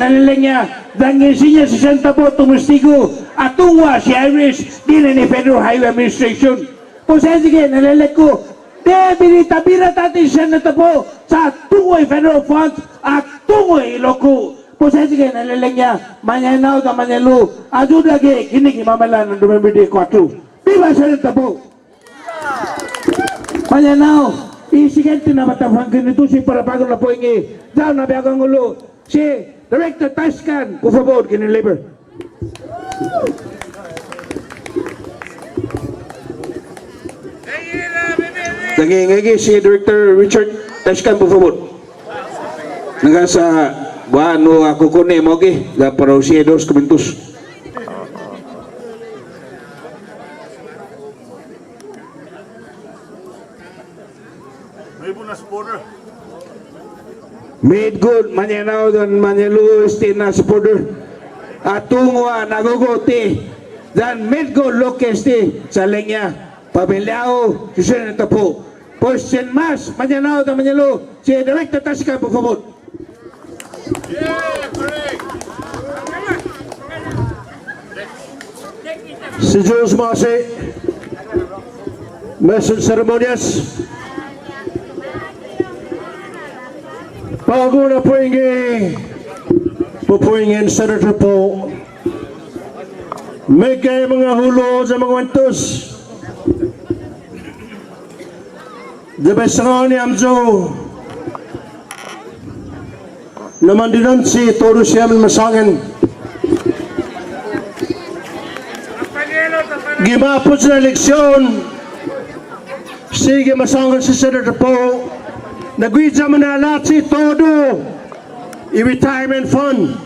Nalilanya, dangisinya si Santa Po tumustigo at tungwa si Irish din ni Federal Highway Administration. Kung saan sige, nalilag ko, binita-bira natin siya na tapo sa tungoy Federal Funds at tungoy Iloko. Kung saan sige, nalilanya, manyanaw na manyalo, adun lagi, kinig imamala ng November 4. Di ba siya na tapo? Manyanaw, isigente na matapang ganito si para bago na po ingi. Daw na biyagang ulo, si Director Tascan, por favor, que labor. Nagingagi si Director Richard Tascan, por favor. Nagasa buano ako kone mo gi, da para si dos komentus. Made good, manyanaw dan manyalo na supporter. Atungwa nagogote. Dan made good lokesti sa lenya. Pabelao, susunod na po. Question mas, manyanaw dan manyalo. Si Director Tascan, por favor. Si Jules Masi, Message Ceremonious. Bago na pupuingin Senator Po, may kayo mga hulo sa mga wantos. Dabay sa nga ni Amjo, naman din si Toro Siyam Masangan. Gimapot sa eleksyon, sige Masangan si Senator Po, nagwidya mo na lahat si todo i-retirement fund.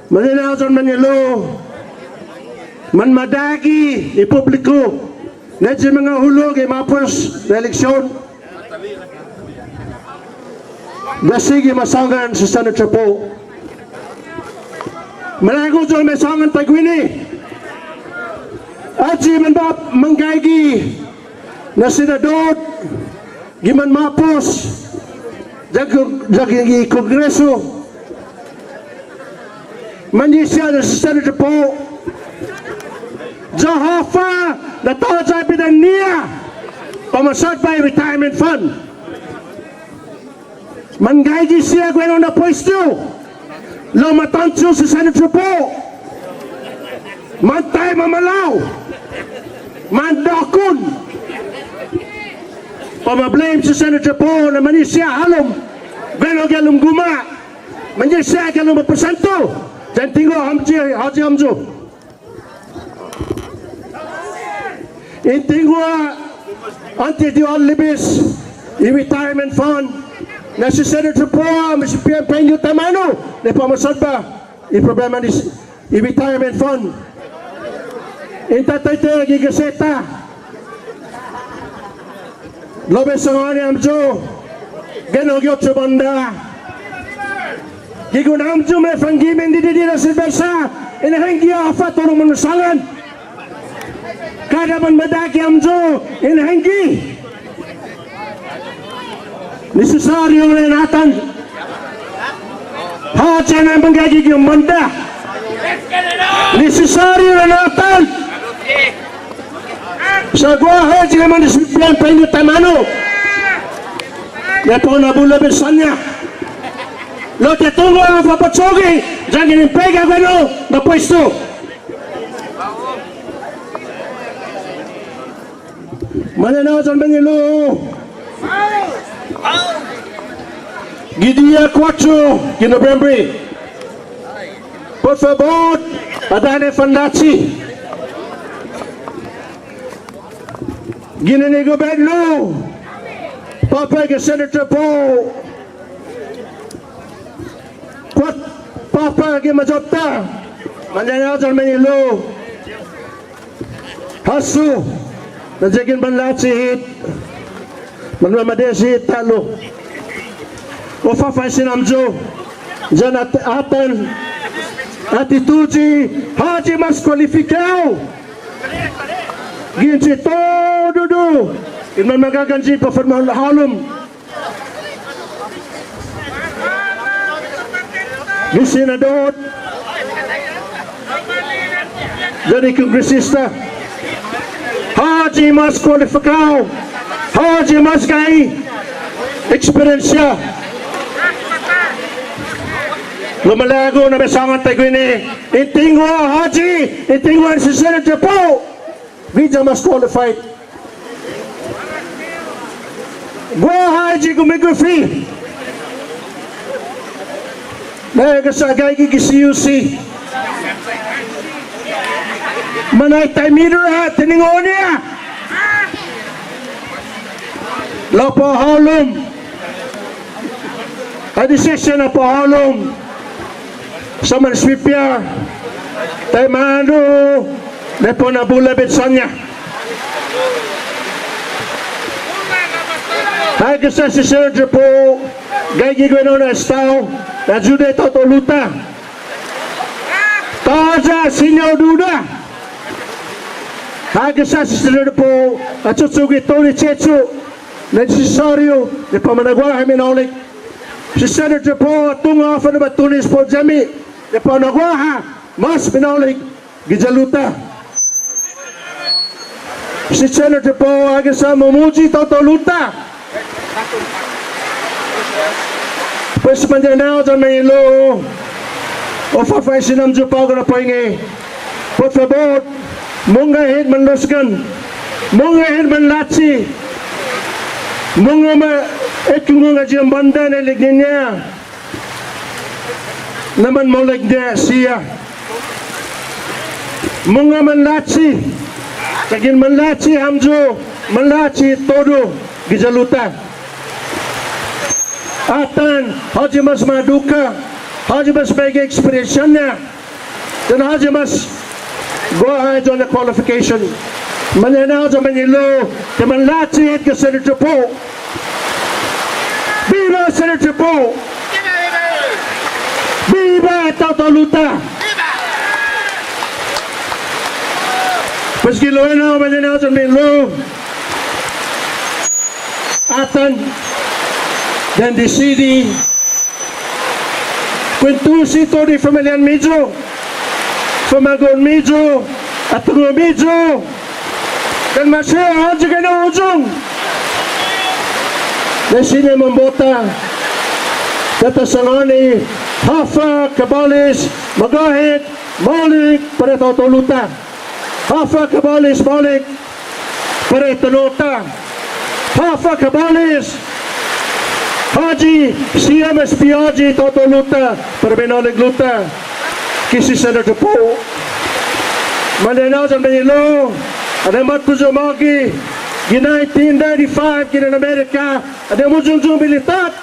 Maninaw sa Manilo, manmadagi ipubliko na si mga hulog imapos na eleksyon. Nasige masangan sa Senator Po. Malago sa masangan tagwini. At si manggagi na senador giman mapos jagi kongreso manisya na sa Senator Po Jehovah na tawad sa pinang niya pamasad pa retirement fund manggaji siya kung na pwesto lumatansyo sa Senator Po mantay mamalaw mandakon pamablame si Senator Po na manisya halom gano galong guma manisya galong mapasanto dan tinggo Haji Hamzo intinggo anti di libis i-retirement fund na si Senator Po si Penyo Tamano na pamasad ba i-problema ni i-retirement fund intatay tayo gigaseta Lobes sa nga ni Amjo, ganogyot sa banda. Gigun Amjo may fanggimen di na silversa, inahenggi afa turong manusangan. Kada man madaki Amjo, inahenggi. Necesaryo na natan. Hacha na manggagig yung banda. Necesaryo na natan. Sa guahe, sila man disiplinan Penyo Tamano. Yato na bula bersanya. Lo te tungo ang papatsogi, jangan yung pega gano na pwesto. Mananaw sa Manilo. Gidia 4, November. Por favor, Adane Fandaci. Ginani Goberno, Papa Senator Po, Papa Gimajopta, Mananaw sa Manilo, Hasu, Najagin Banlat si Hit, Manmamade si Hit Talo, Ofafay Sinamjo, Jan Atan, Atituji, Haji Mas Qualificao, Ginsi todo do, Inman magagansi pa firma halom. ni senador, dari kongresista. Haji mas kualifikaw, haji mas kay eksperyensya. Lumalago na besangan tayo ini. Itingwa haji, itingwa si Senator po. Bija mas qualified. Gua haji gumigofi. Nagasagay kikisiyusi. Manay tayo meter ha, tiningon niya. Lapahalom. Adisisya na pahalom. Sa manswipya. Tayo mano. Nepo na bulabit sa niya. Hagasa si Sergio po. Gagi ko na estao. Na jude totoluta. Taja sinyaw duda. Hagasa si Sergio po. At tutsugi Tony Chechu. Necessario. Di pa managwa kami na ulit. Si Senator po. Tunga fa na batunis po jami. Di pa managwa ha. Mas pinaulik. Gijaluta. Si Senator po. Hagasa mamuji totoluta. Pues manjanao dyan may ilo. O fafay sinamjo pa ako na pahingi. Por favor, mga hit man losgan. Mga hit man latsi. Mga kung nga dyan banda na lignin niya. Naman mo lignin siya. Mga man latsi. Kagin man latsi hamjo. Man latsi todo. Gijaluta. Atan, haji mas maduka, haji mas bagi ekspresinya, dan haji mas go ahead on the qualification. Mananaw sa Manilo, teman latsi ke Senator po. Viva Senator po! Viva Totoluta! Pues gilueno mananaw sa Manilo. Atan, dan di sini kwentusi to di familian medyo famagon medyo at tungo medyo dan masya haji ka na ujong dan sini membota kata sangani Hafa Kabalis Magahit Malik para Totoluta Hafa Kabalis Malik para Totoluta Hafa Kabalis Haji, CMSP Haji, Totoluta, Perbenolig Luta, Kisi Senator po. Mananaw sa Manilo, Adamat Kuzumagi, Ginay 1995, Ginan Amerika, Adamu Jungjung Militat,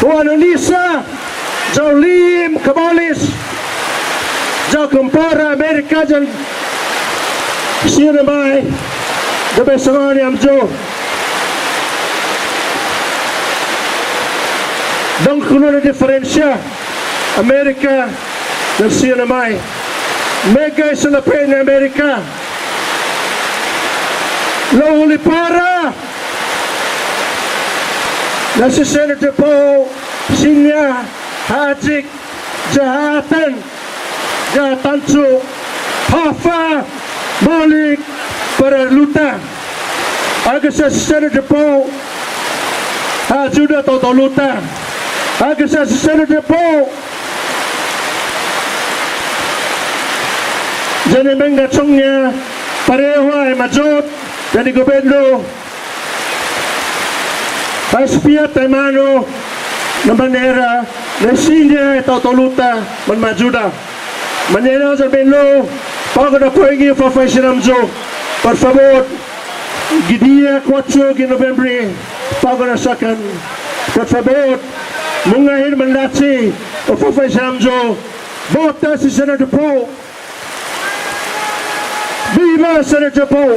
Juan Olisa, Jaulim Kabalis, Jau Kumpara Amerika, Jan Sinamay, Dabesangani Amjo, Dang kuno na diferensya Amerika ng CNMI mega isalapin na Amerika lahuli para na si Senator po Sinya Hajik Jahatan Jahatanso Hafa Malik para luta agad sa Senator po Hajuda Totoluta agad sa Senator po dyan yung gatsong niya pareho ay majot dyan yung gobyerno paspiat ay mano na manera na sinya Totoluta man majuda manera sa gobyerno pago na po yung professional por favor gidia 4 de Novembre pago na sakan por favor mungahin man latsi o professional bota si Senator po. Viva Senator po!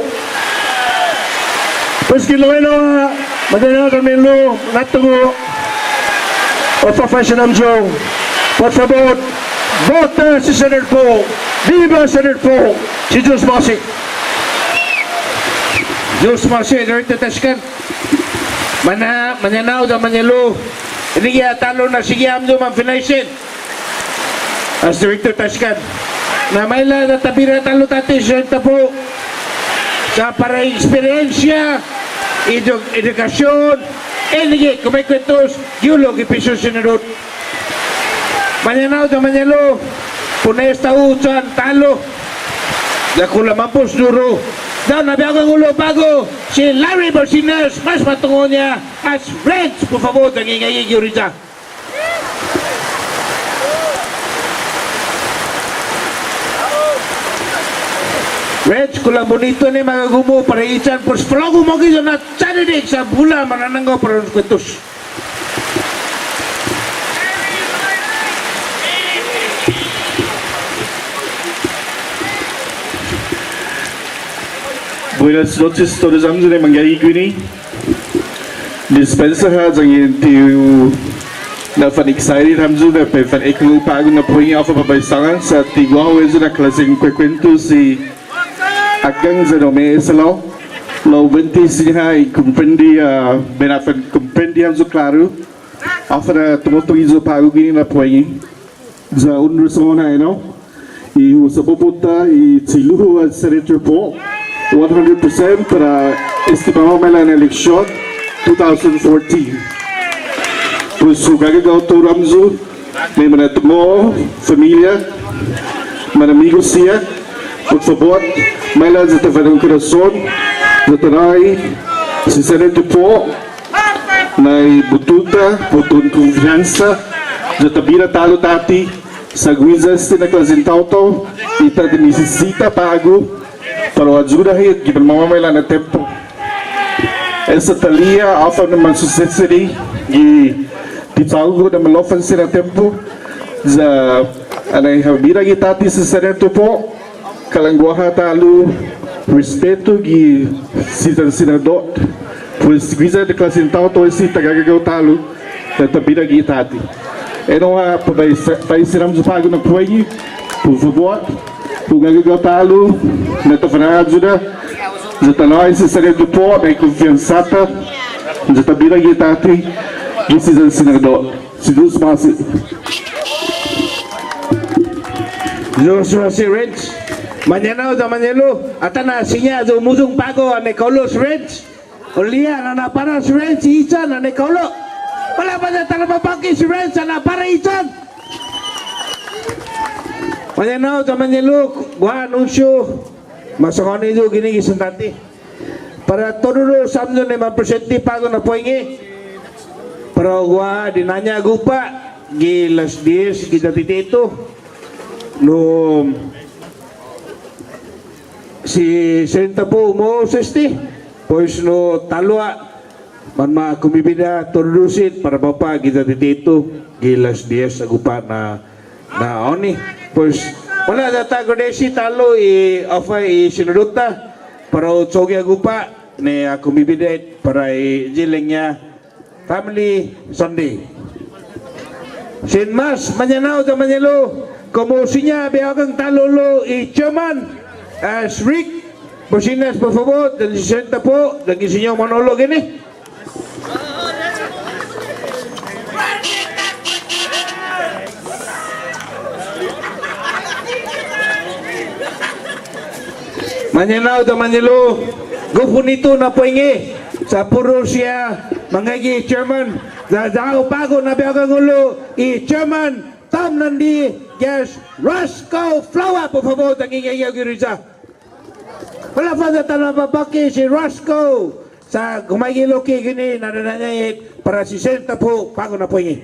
Pues kiloeno madana Carmelo natugo o professional Joe. Por favor, vota si Senator po. Viva Senator po! Si Jus Masi. Jus Masi, Lord Tatashkan. Mananaw da Manilo. Ini kaya talo na sige amdo man finaisin. As Director Tashkan. Na may la na tabira talo tati siya po. Sa para eksperyensya, edukasyon, enige, kumikwentos, yulog ipiso sinarot. Manyanaw na manyalo, punes tautan, talo. Dakula mampus duro. Daw nabiyaw ang ulo bago si Larry Borsinas, mas matungo niya as Reds, por favor, nangingayig yun rin. Reds, kulang bonito ni mga gumo para isan por flogo mo gizo na Saturday sa bula manananggo para los kwentos. Buenas noches todos amigos de Mangyayigwini. Dispensa ha jangin tiu na fan excited hamzu na pe fan eklu pago na poing alfa pabaysangan sa tigwa wezo na klaseng kwento si agang zanome esalo lo benti sinha comprendi benafan comprendi hamzu claro alfa na tumotuizo pago gini na poing za unrusona eno e o sapoputa e tiluhu al senator po 100% para este pamamala na eleksyon 2014. Pues su gagagaw to Ramzo, may manat mo, familia, mga amigos siya, por favor, may lang sa tafanong karason, sa tanay, si Senator po, na bututa, putun kumpiyansa, sa tabira talo tati, sa guizas tinaklasintao to, ita dinisisita pago, para ajuda aí que mamãe lá no tempo essa talia alfa no mansucessori e algo na malofan sira tempo za anay habira gitati sa sereto po kalangwaha talo respeto gi sitan senador pues guisa de classe então to esse tagagagaw talo da tabira gitati não há para sermos pago na proie por favor o gagagaw talo na tafanang ajuda za tanay sa sarili po may kumpiyansata za tabira gitati gisisan senador si Deus masi Si Reds, mañana o mañana, atana sinya do mudung pago ane kolos Reds, olia na para si Reds isan ane kolo, wala pa na tanapa paki si Reds na para isan. Mañana o mañana, gua anunsyo, masakon ito ginigisan tati, para todo samdo ne mapresenti pago na poingi, para gua dinanya gupa, gilas 10 kita titito. No si senta po mo sesti pues no talwa man ma kumibida turusin para bapa kita dito gilas 10 agupa na oni pues wala data godesi talo i ofa i sinuduta para utsogi agupa ne kumibida para i jilengnya family Sunday sin mas mañana o mañana como sinya beagang talolo y chairman as Rick Borsinas por favor del 60 po lagi sinyo monolog ini Manyanao da Manilo gupunito na poingi sa puro siya mangagi chairman dadao pago na beagang ulo y chairman Tom Nandi, yes, Roscoe Flower, por favor, tangingayaw girisa. Wala pa na talababaki si Roscoe sa gumagiloki gini nadananyayit para si Senta po, pago na po ingi.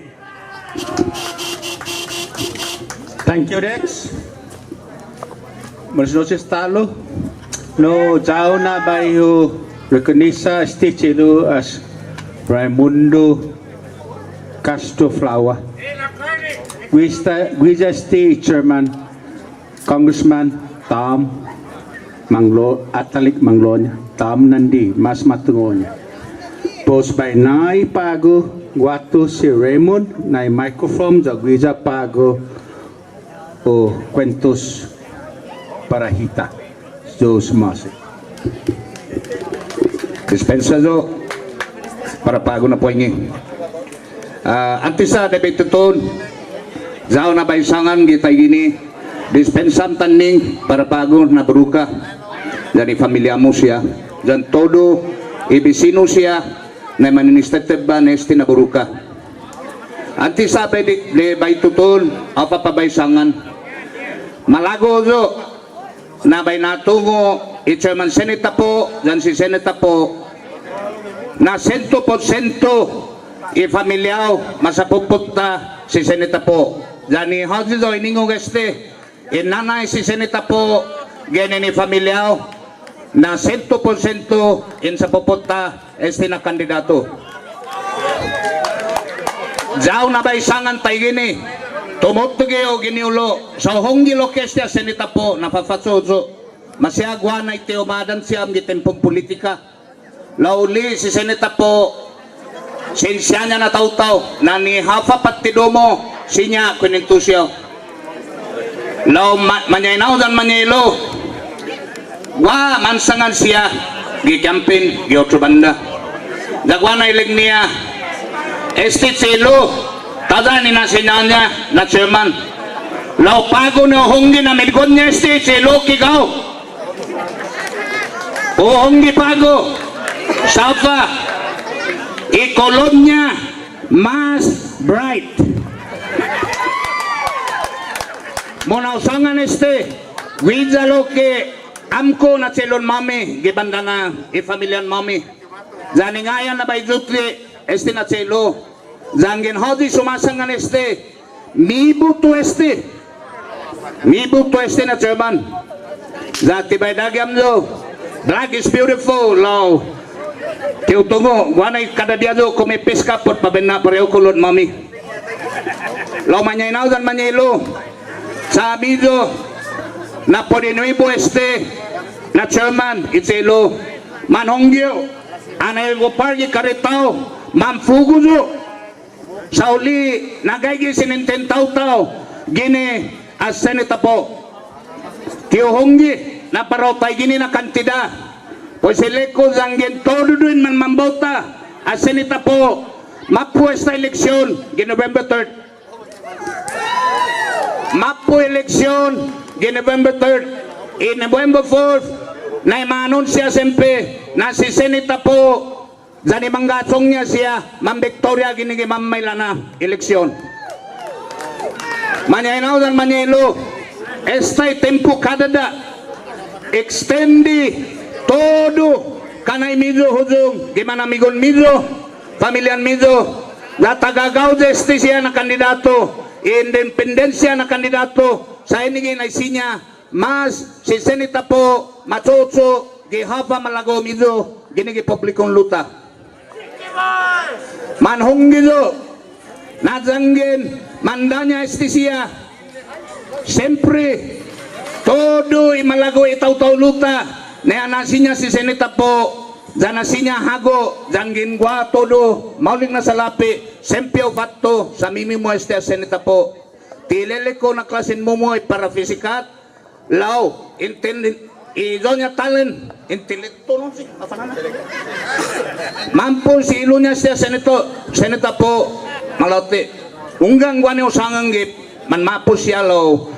Thank you, Rex. Buenas noches, Talo. No, jao na ba yung reconisa stichido as Raimundo Castro Flower. Guija State Chairman, Congressman Tom Manglo, Atalik Manglonya, Tom Nandi, mas matungonya. Post by Nai Pago, Guato si Raymond, Nai microphone, sa Guija Pago, o Cuentos Parahita. Dos Masi. Dispensa do, para Pago na poingi. Antisa debituton zao na baisangan kita gini dispensam taning para bago na beruka dari familia mo siya dan todo ibisino siya na maninistated ba nesti na beruka antisa de baituton apa pabaisangan malago zo na bay natungo i-chairman seneta po dan si seneta po na 100% i-familiaw masapupunta si seneta po dani haji do iningo geste inanay si seneta po gani ni familiaw na 100% in sa pupunta este na kandidato jaw na ba isangan tay gini tumutugi o giniulo sa honggi lokesya seneta po napafatsozo masyagwa na itiumadan siya ang gitempong politika lauli si seneta po sinsya niya na taw-taw na ni hafa patidomo sinya kuninto siya law manyaynaw dan manyaylo wa mansangan siya gikampin giotro banda dagwa na ilig niya estit silo tada ni na sinya niya na chairman law pago na honggi na milgon niya estit silo kigaw o honggi pago safa Ikolonya mas bright. Muna usangan este, widalo ke amko na celon mami, gibandana ifamilyan mami. Zani ngayan na baydutli, este na celo. Zangin hodi sumasangan este, mibu to este na chairman. Zati baydagam zo, drag is beautiful, law. Tiutungo, wanay kada dia do kung may peska pot pabena pareho kulod mami. Lo manyaynaw dan manyaylo. Sabi do na podinuibo este na chairman itselo manonggyo anay gopargi karitao mamfugo do sauli nagaygi sininten tao gini as seneta po tiuhonggi na parotay gini na kantida pues eleko zanggen todo duin man mambota as seneta po mapuesta eleksyon gi November 3rd mapu eleksyon gi November 3rd in November 4th na imanunsya sempe na si seneta po zani manggatsong niya siya Ma'am Victoria ginigi Ma'am Maylana eleksyon manyaynaw dan manyaylo estay tempo kadada extendi todo kanay midyo hujung gimana migon midyo pamilyan midyo na tagagaw deste siya na kandidato independensya na kandidato sa inigin ay sinya mas si seneta po matsotso gihapa malago midyo ginigi publikong luta manhong gido nadzanggen mandanya este siya siyempre todo imalago itaw-taw luta na anasinya si seneta po zanasinya hago zanggin gua todo mauling na salapi sempio fatto sa mimi mo este seneta po tilele ko na klasin mo para fisikat law intendin idonya talent intelekto no si mampu si ilunya siya seneta po malate unggang guane usangang gip man mapu siya law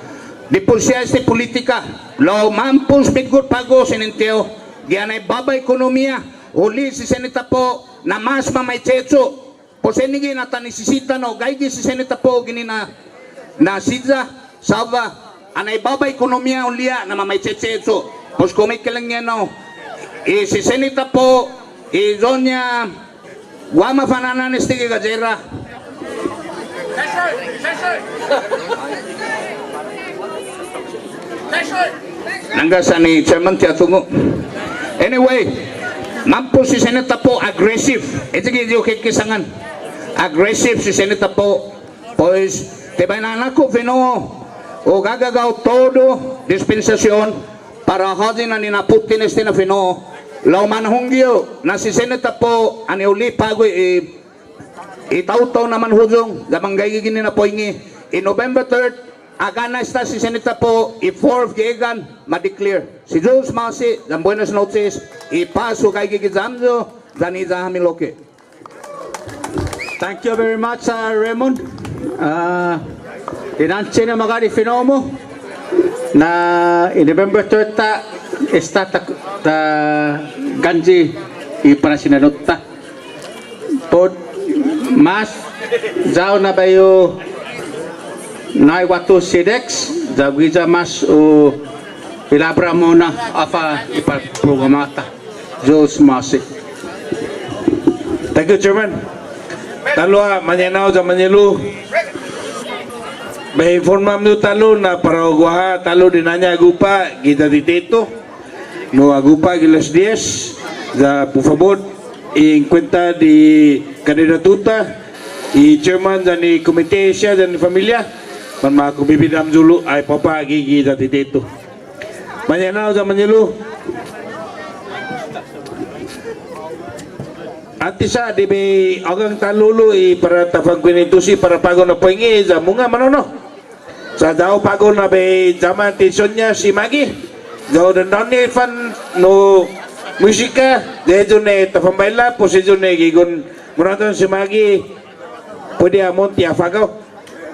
di po siya este politika lo mampus bigot pago sininteo gianay baba ekonomiya uli si seneta po na mas mamay checho po senigi na tanisisita no gaygi si seneta po gini na sidza sava anay baba ekonomiya ulia na mamay checho pos kumik lang niya no si seneta po donya wama fananan estigi gajera nanggasan ni Chairman Tiatungo. Anyway, mampu si seneta po aggressive. Ito yung kikisangan. Aggressive si seneta po. Pues, tibay na nako, Vino, o gagagaw todo dispensasyon para hodin na ninaputin este na Vino. Lau manhungyo na si seneta po aniuli pago itaw-taw naman hudong damanggay gini na po ingi. In November 3rd, agana esta si seneta po i-4 gigan ma-declare si Jules Masi dan buenas noches ipaso kay gigizamdo dan izahamiloke Thank you very much, Raymond. Dinanche na magari finomo na in November 30 está ta ganji para sinanota. Pod mas jao na bayo na watu sedex jagwiza mas o ilabra mona afa ipar programata Jos Masi. Thank you, Chairman. Talua, manyanao sa Manyalu. May informam nyo talo na paraguaha talo din nanya agupa kita dito. No agupa gilas 10. Da por favor, en cuenta de kandidatuta i chairman dan ni komite siya dan ni familia man makubibidam dulu ay papagi kita dito. Manyanao sa Manyalu. Antisa di be agang talulu para tapagwinitusi para pago na poingi za munga manono sa daw pago na be zaman tisonnya si Magi daw dan doni fan no musika dejo ne tapambaila posisyo ne gigon muraton si Magi pwede amon ti afagaw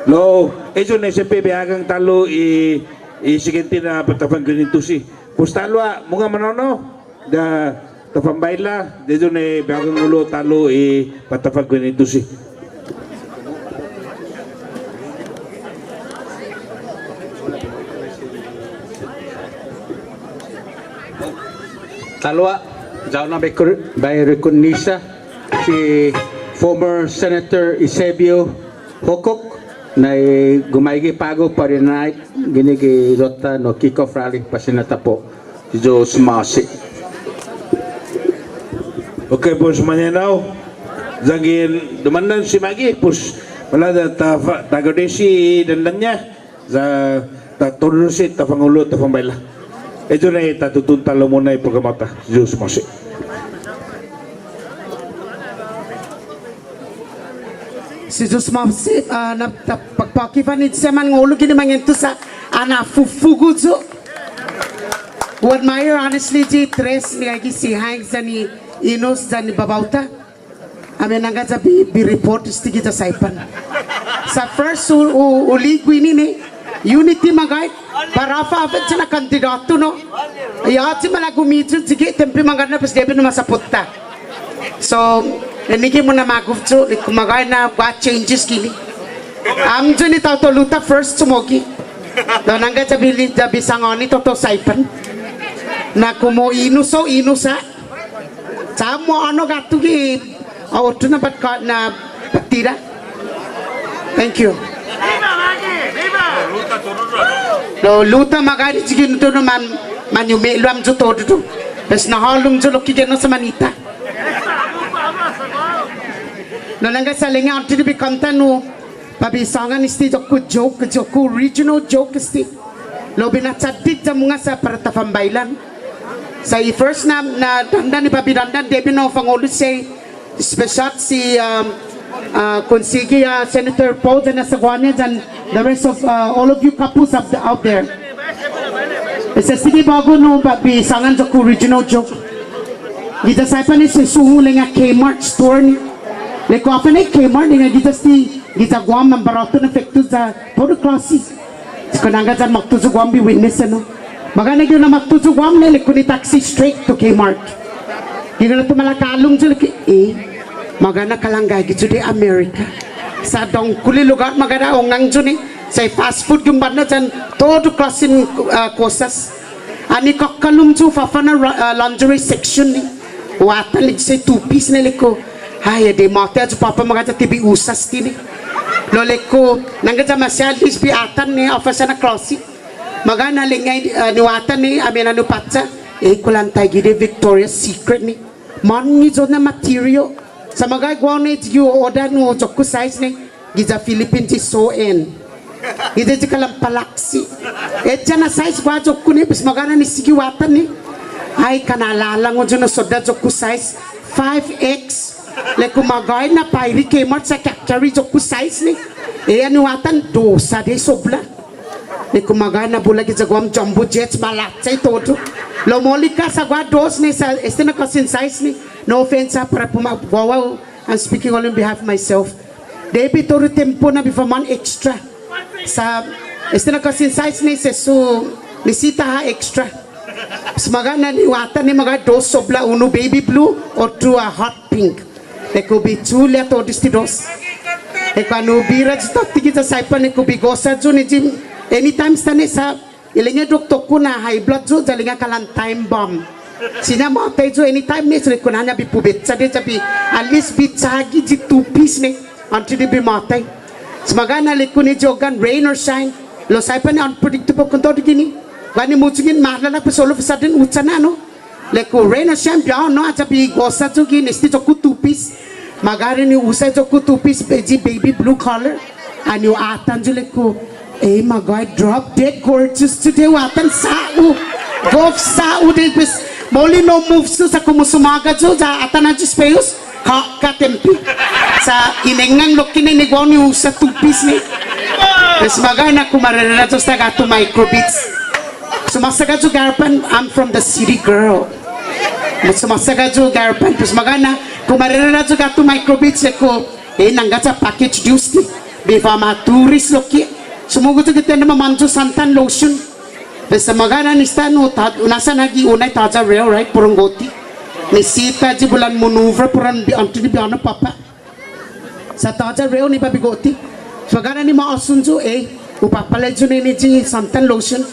lo ejo ne sepe be agang talu i sigenti na tapagwinitusi pustalwa munga manono da Tafambaila, dejo ne bagang ulo talo patapag ganito si. Talwa, jao na by reconisa si former Senator Eusebio Hokok na gumaigi pago pa rin na ginigi dota no kick-off rally pasinata po si Jos Masi. Okay, pues manyanao zagin dumandan si Magi pues wala da tagadesi dandannya za taturusi tapangulo tafambaila ito na itatutun talo muna programata Diyos Masi. Si Diyos Masi pagpakipanid siya man ngulo gini manginto sa anafufugo zo what admire honestly ji tres ni agi si hang zani Inos dan babauta amin nga sa bi report istigi sa saipan sa first uligwi ni unity magay para fa afet sa kandidato no ya si malagumito sige tempi magana pas debe na masaputta so enigi mo na magufto kumagay na what changes kini amjo ni tautoluta first sumogi dan nga sa bili da bisangoni toto saipan na kumo inuso inusa Samo ano gato ki auto na patira. Thank you. Lo luta magari sigin to naman manyumelo am jo todo to. Bes na halung jo loki geno sa manita. No nanga salinga anti bi kanta no pabisangan isti joku joku regional joke isti. Lo binatsadik sa mga sa para tafambailan. Sa first na dandan ni Papi Dandan Debbie no Fangulo say special si konsigi Senator Paul and Nasagwanes and the rest of all of you couples out there. Sa sige bago no Papi sangan joku original joke. Gita sa pa ni si sungo nga Kmart store ni. Leko apa ni Kmart nga gita si gita guam ang barato na efekto sa puro klase. Kananga sa makto sa guam bi witness ano. Magana gyud na magtuso guam na kuni taxi straight to Kmart. Gina to malakalong jud magana kalanggay gid di America. Sa dong kuli lugar magana ongang jud ni sa fast food yung banda jan todo klasin cosas. Ani kakalum jud fafana lingerie section ni. Watan lig say two piece na liko. Hay de mata jud papa magata tibi usas tini. Loleko nangga masya lisbi atan ni office na klasi. Magana lingay niwatan ni amin anu patsa kulantay gide Victoria's Secret ni man ni na material sa magay gwaw ni you order no jokku size ni giza Philippine ti so en gide ti kalam palaksi etja na size gwa jokku ni bis magana ni sigi watan ni ay kanalala ngo jono soda jokku size 5x le kumagay na pairi Kmart sa carry jokku size ni anu watan dosa de sobla ni kumagana bulag sa guam jumbo jets malatsay todo lomolika sa gua dos ni sa este na kasin size ni no offense para pumagawa I'm speaking all on behalf of myself. Debi toro tempo na before man extra. Sa este na kasi size ni sesu nisita ha extra. Semaga na niwata ni mga dos sobla uno baby blue or two a hot pink. They could be two let or distidos. They can ubira jito tiki sa saipan they could be gosa jo ni jim. Anytime stane sa ilinga doktor ko na high blood jo jalinga kalan time bomb. Sina mo tayo jo anytime ni sure ko na niya bipubit sa de jabi at least bitsagi ji 2 piece ni until di bimatay. Semaga na likun ni jogan rain or shine. Lo saipan ni unpredictable kunto di gini. Gani mucingin mahal na pesolo pesadin ucana no. Leko rain or shine biao no aja bi gosa jo gini sti joku 2 piece. Magari ni usai joku 2 piece beji baby blue color. And you atan jo leko. Eh my God, drop dead gorgeous today. Watan sao. Golf sao de bis. Moli no moves sa kumusumaga jo ja atan na just payos. Ka tempi. Sa inengang lokine ni goni usa 2 piece ni. Mas magay na kumarera jo sa gato microbeats. Sumasaga jo garpan, I'm from the city girl. Sumasaga jo garpan, mas magay na kumarera jo gato microbeats ko. Nanggaca package juice ni. Bifa ma tourist loki. Sumugo to kita na mamanjo santan lotion. Basta magana ni stano nasa nagi unay taja real right purong goti. Ni sita ji bulan maneuver puran bi anti bi ana papa. Sa taja real ni babi goti. Magana ni maasunjo upapala jo ni ji santan lotion.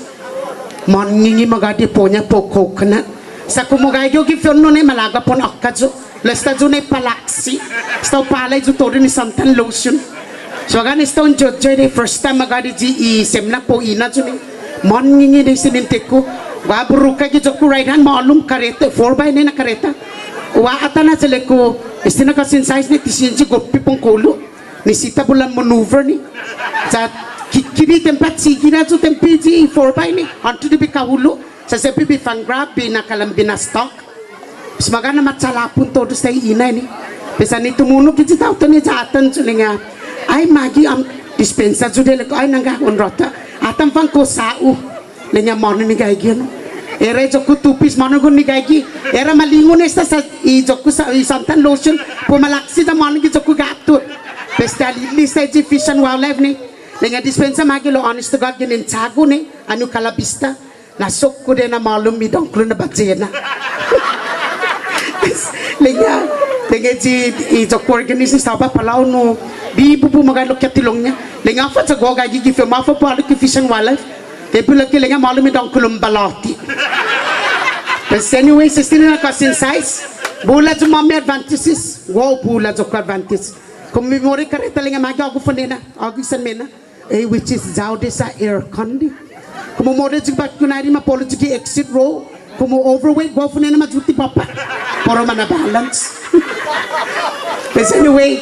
Mangingi magadi ponya po coconut. Sa kumugay yo gi no ni malaga pon akkajo. Lesta jo ni palaksi. Sto palay jo tori ni santan lotion. So gan stone jojo the first time magadi ji semna po ina jo ni mon ngingi de sininte ko wa buruka ki joku right hand malum kareta 4x9 na kareta wa atana sele ko istina ka sin size ni tisin ji gopi pong kolo ni sita bulan maneuver ni sa kiri tempat sigira jo tempi ji 4x9 ni antu di kahulu sa sepi bi fan grab bi na kalam stock semaga na matsalapun todo sa ina ni pesa ni tumuno ki ji tawto ni jatan chulinga ay magi am dispensa jude le ko ay nanga on rota atam pang ko sau lenya mon ni gaigi no era joku 2 piece mon ko ni gaigi era malingon esta sa i joku sa i santan lotion pumalaksi da mon ki joku gato besta li sa ji fish and wildlife ni lenya dispensa magi lo honest to god gin chago ni anu kalabista nasok ko de na malum mi dongklo na bajena lenya ji i joku organism sa pa palau no bi bubu magalok ya tilongnya lenga fa sa goga gi fe ma fa pa ki fish and wildlife te pula ki lenga malum mi dong kulum balati but anyway still na ka sin size bula jo mami advantages wo bula jo advantage kum memory kareta lenga magi agu fanena agu san mena which is jaude sa air condi kum mode ji bat kunari ma polo ji exit row kum overweight go fanena ma juti papa poro mana balance but anyway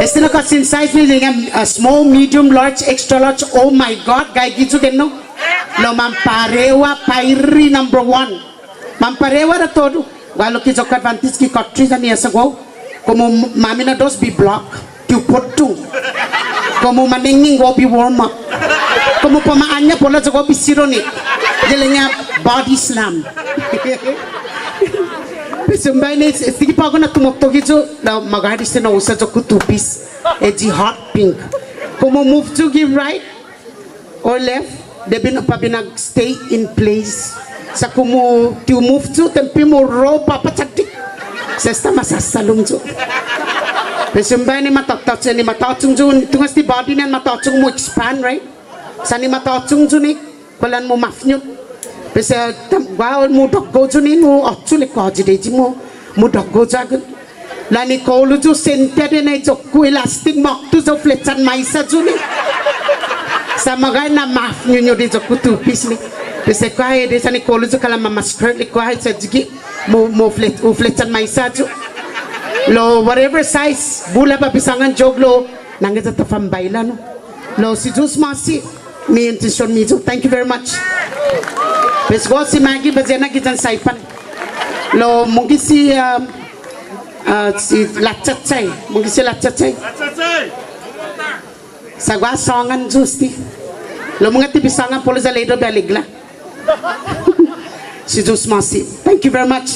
Estilo ka sin size ni dengan small, medium, large, extra large. Oh my God, gay gitu kan no? Lo mamparewa pairi number 1. Mamparewa na todo. Walo ki jok advantage ki country sa niya sa go. Como mami na dos bi block, tu put 2. Como maninging go bi warm up. Como pamaanya pola sa go bi sironi. Jelenya body slam. Sumbay ni sige pa ako na tumoktogi jo na magadi sa nausa jo ko 2 piece ji hot pink kumo move to give right or left debi na pa binag stay in place sa kumo to move to tempi mo ro papachaktik sa sta masasalong jo sumbay ni mataktak ni matachung jo tungas ti body na matachung mo expand right sa ni matachung jo ni kulan mo mafnyut Pesa wow mo doggo junin mo actually kaji deji mo doggo jagun lani kolu ju center de na jokku elastic mok tu jo fletchan maisa juni samagay na maf nyo de jokku 2 piece ni pesa kai de sani kolu ju kala mama skirt li kai sa jigi mo fletchan maisa ju lo whatever size bula pa bisangan joglo nanga ta fambaila no lo si jus masi mi intention mi ju thank you very much. Pes go si Maggie bazena kitan saipan. Lo mungkin si lacacay, mungkin si lacacay. Sa gua songan justi. Lo mungkin bisangan polo sa ledo baligla. Si Jus Masi. Thank you very much.